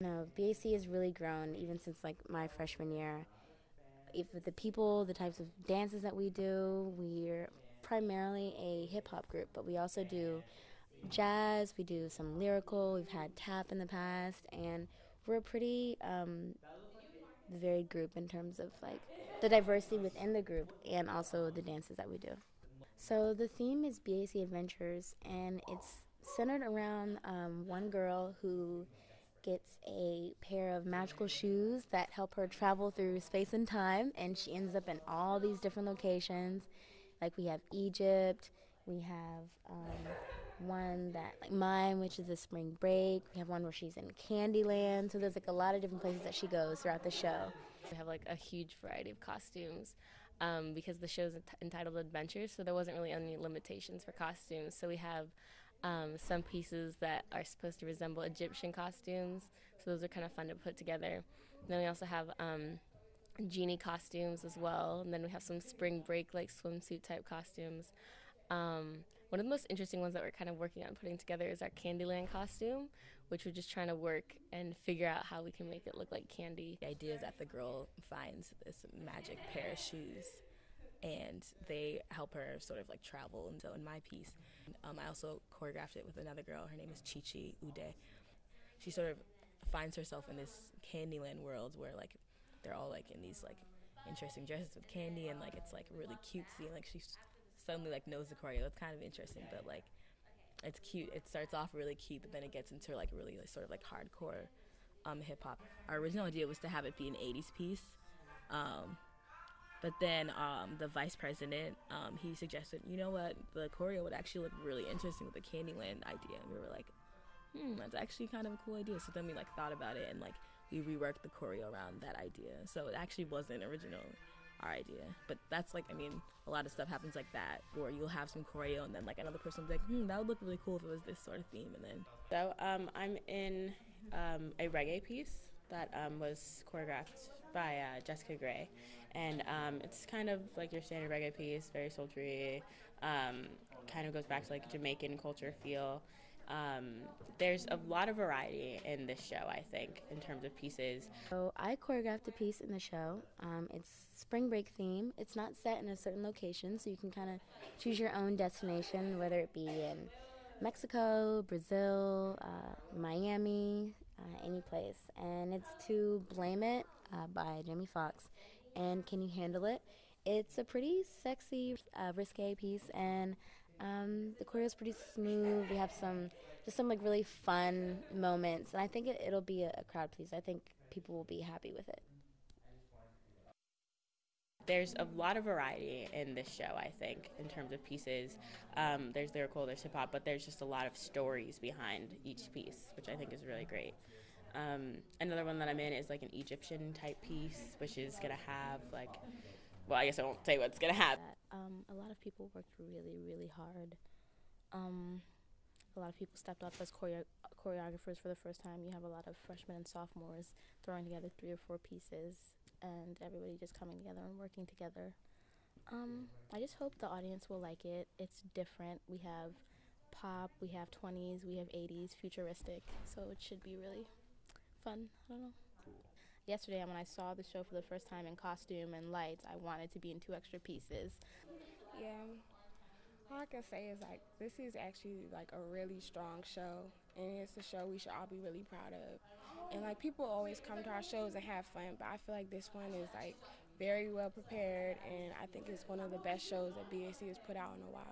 No, BAC has really grown even since like my freshman year. If the people, the types of dances that we do, we're primarily a hip hop group, but we also do jazz, we do some lyrical, we've had tap in the past, and we're a pretty varied group in terms of like the diversity within the group and also the dances that we do. So the theme is BAC Adventures, and it's centered around one girl who gets a pair of magical shoes that help her travel through space and time, and she ends up in all these different locations. Like we have Egypt, we have one that like mine, which is a spring break. We have one where she's in Candyland. So there's like a lot of different places that she goes throughout the show. We have like a huge variety of costumes because the show is entitled Adventures, so there wasn't really any limitations for costumes. So we have some pieces that are supposed to resemble Egyptian costumes, so those are kind of fun to put together. And then we also have genie costumes as well, and then we have some spring break like swimsuit type costumes. One of the most interesting ones that we're kind of working on putting together is our Candyland costume, which we're just trying to work and figure out how we can make it look like candy. The idea is that the girl finds this magic pair of shoes and they help her sort of like travel. And so in my piece, I also choreographed it with another girl. Her name is Chi Ude. She sort of finds herself in this Candyland world where like they're all like in these like interesting dresses with candy and like it's like really cutesy and like she suddenly like knows the choreo. It's kind of interesting, but like it's cute. It starts off really cute, but then it gets into like really like, sort of like hardcore hip hop. Our original idea was to have it be an 80s piece, but then the vice president he suggested, you know what, the choreo would actually look really interesting with the Candyland idea. And we were like, that's actually kind of a cool idea. So then we like thought about it and like we reworked the choreo around that idea. So it actually wasn't original our idea, but that's like, I mean, a lot of stuff happens like that where you'll have some choreo and then like another person will be like, that would look really cool if it was this sort of theme. And then So I'm in a reggae piece that was choreographed by Jessica Gray, and it's kind of like your standard reggae piece, very sultry, kind of goes back to like Jamaican culture feel. There's a lot of variety in this show, I think, in terms of pieces. So I choreographed a piece in the show. It's spring break theme. It's not set in a certain location, so you can kind of choose your own destination, whether it be in Mexico, Brazil, Miami, any place. And it's to Blame It by Jamie Foxx. And Can You Handle It? It's a pretty sexy, risque piece, and the choreo is pretty smooth. We have some like really fun moments, and I think it'll be a crowd pleaser. I think people will be happy with it. There's a lot of variety in this show, I think, in terms of pieces. There's lyrical, there's hip hop, but there's just a lot of stories behind each piece, which I think is really great. Another one that I'm in is like an Egyptian type piece, which is gonna have like, well, I guess I won't say what it's gonna have. A lot of people worked really, really hard. A lot of people stepped up as choreographers for the first time. You have a lot of freshmen and sophomores throwing together 3 or 4 pieces, and everybody just coming together and working together. I just hope the audience will like it. It's different. We have pop, we have 20s, we have 80s, futuristic, so it should be really fun. I don't know. Yesterday, when I saw the show for the first time in costume and lights, I wanted to be in 2 extra pieces. Yeah, all I can say is like this is actually like a really strong show, and it's a show we should all be really proud of. And like people always come to our shows and have fun, but I feel like this one is like very well prepared, and I think it's one of the best shows that BAC has put out in a while.